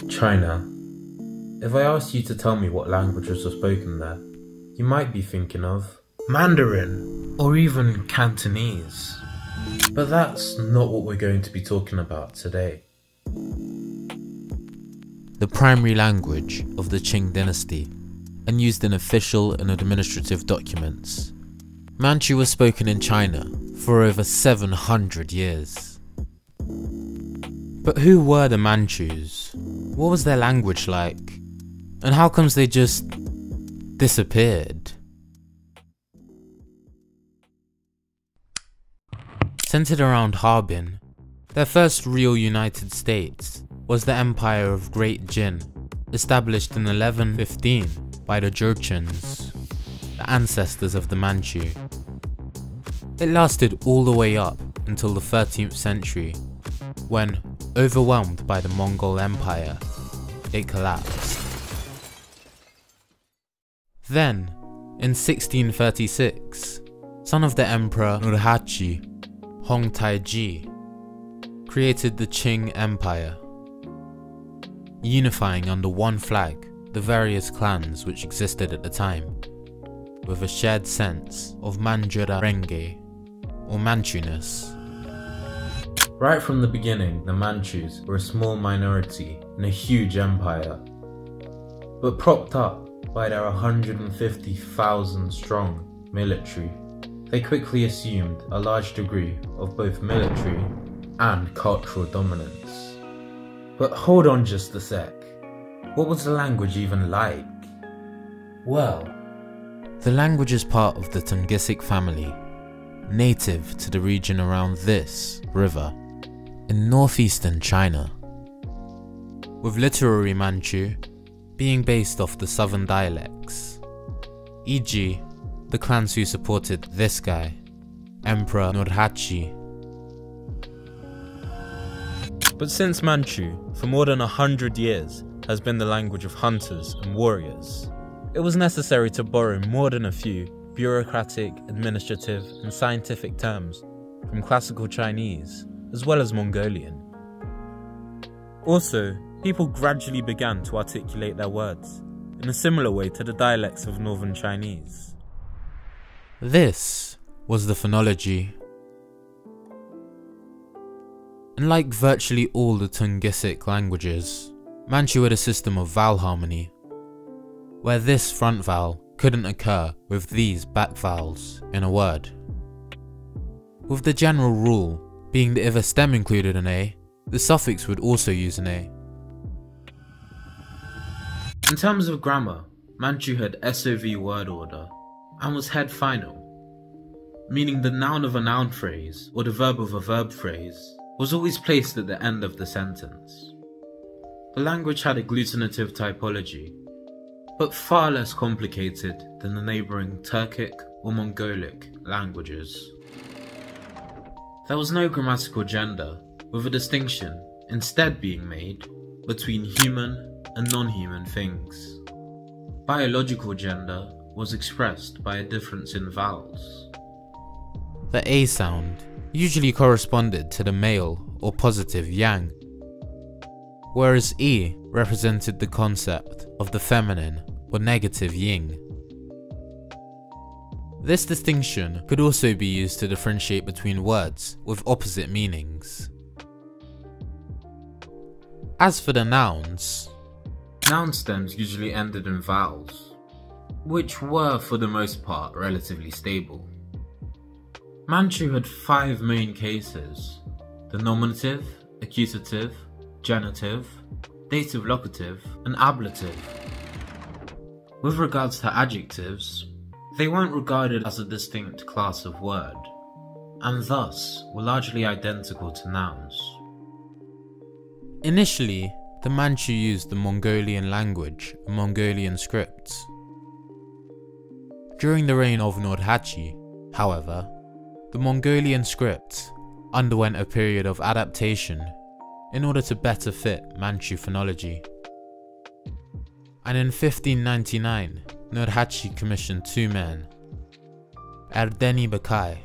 China. If I asked you to tell me what languages are spoken there, you might be thinking of Mandarin or even Cantonese. But that's not what we're going to be talking about today. The primary language of the Qing dynasty and used in official and administrative documents, Manchu was spoken in China for over 700 years. But who were the Manchus? What was their language like? And how comes they just disappeared? Centered around Harbin, their first real United States was the Empire of Great Qin, established in 1115 by the Jurchens, the ancestors of the Manchu. It lasted all the way up until the 13th century, when, overwhelmed by the Mongol Empire, it collapsed. Then, in 1636, son of the Emperor Nurhaci, Hong Taiji, created the Qing Empire, unifying under one flag the various clans which existed at the time, with a shared sense of Manjurarenge, or Manchu-ness. Right from the beginning, the Manchus were a small minority in a huge empire, but propped up by their 150,000 strong military, they quickly assumed a large degree of both military and cultural dominance. But hold on just a sec, what was the language even like? Well, the language is part of the Tungusic family, native to the region around this river, in northeastern China, with literary Manchu being based off the southern dialects, e.g. the clans who supported this guy, Emperor Nurhaci. But since Manchu, for more than 100 years, has been the language of hunters and warriors, it was necessary to borrow more than a few bureaucratic, administrative, and scientific terms from classical Chinese, as well as Mongolian. Also, people gradually began to articulate their words in a similar way to the dialects of northern Chinese. This was the phonology. And like virtually all the Tungusic languages, Manchu had a system of vowel harmony, where this front vowel couldn't occur with these back vowels in a word, with the general rule being that if a stem included an A, the suffix would also use an A. In terms of grammar, Manchu had SOV word order and was head final, meaning the noun of a noun phrase or the verb of a verb phrase was always placed at the end of the sentence. The language had a agglutinative typology, but far less complicated than the neighbouring Turkic or Mongolic languages. There was no grammatical gender, with a distinction instead being made between human and non-human things. Biological gender was expressed by a difference in vowels. The A sound usually corresponded to the male or positive yang, whereas E represented the concept of the feminine or negative yin. This distinction could also be used to differentiate between words with opposite meanings. As for the nouns, noun stems usually ended in vowels, which were for the most part relatively stable. Manchu had 5 main cases: the nominative, accusative, genitive, dative locative, and ablative. With regards to adjectives, they weren't regarded as a distinct class of word, and thus were largely identical to nouns. Initially, the Manchu used the Mongolian language and Mongolian scripts. During the reign of Nurhaci, however, the Mongolian script underwent a period of adaptation in order to better fit Manchu phonology. And in 1599, Nurhaci commissioned 2 men, Erdeni Bakai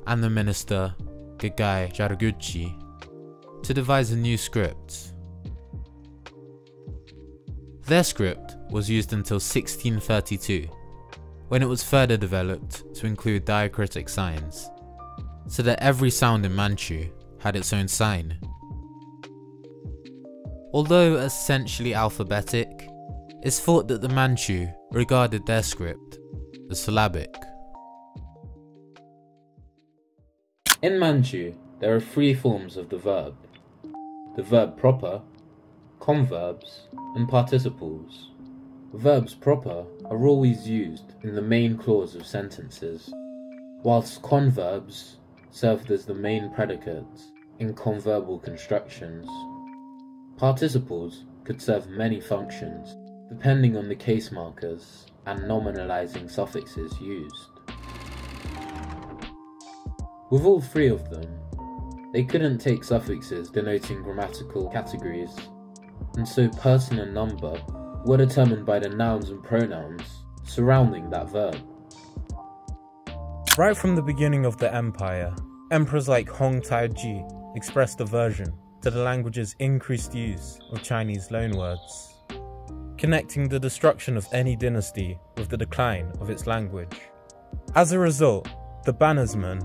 and the minister Gagai Jarguchi, to devise a new script. Their script was used until 1632, when it was further developed to include diacritic signs, so that every sound in Manchu had its own sign. Although essentially alphabetic, it's thought that the Manchu regarded their script as syllabic. In Manchu, there are three forms of the verb: the verb proper, converbs, and participles. Verbs proper are always used in the main clause of sentences, whilst converbs served as the main predicates in converbal constructions. Participles could serve many functions, depending on the case markers and nominalizing suffixes used. With all three of them, they couldn't take suffixes denoting grammatical categories, and so person and number were determined by the nouns and pronouns surrounding that verb. Right from the beginning of the empire, emperors like Hong Taiji expressed aversion to the language's increased use of Chinese loanwords, connecting the destruction of any dynasty with the decline of its language. As a result, the bannersmen,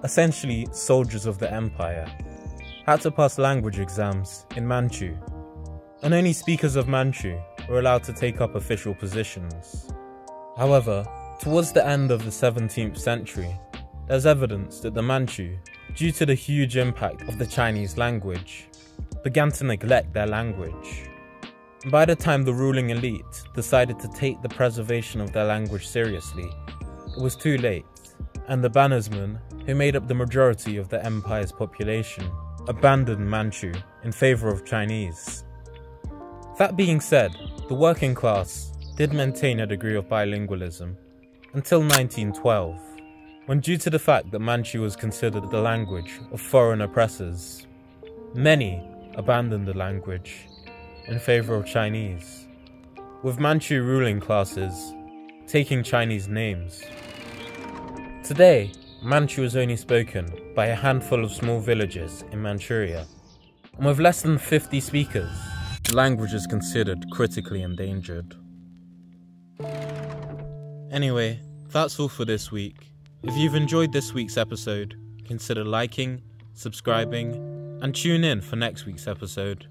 essentially soldiers of the empire, had to pass language exams in Manchu, and only speakers of Manchu were allowed to take up official positions. However, towards the end of the 17th century, there's evidence that the Manchu, due to the huge impact of the Chinese language, began to neglect their language. By the time the ruling elite decided to take the preservation of their language seriously, it was too late, and the bannersmen, who made up the majority of the empire's population, abandoned Manchu in favour of Chinese. That being said, the working class did maintain a degree of bilingualism until 1912, when, due to the fact that Manchu was considered the language of foreign oppressors, many abandoned the language in favour of Chinese, with Manchu ruling classes taking Chinese names. Today, Manchu is only spoken by a handful of small villages in Manchuria, and with less than 50 speakers, the language is considered critically endangered. Anyway, that's all for this week. If you've enjoyed this week's episode, consider liking, subscribing, and tune in for next week's episode.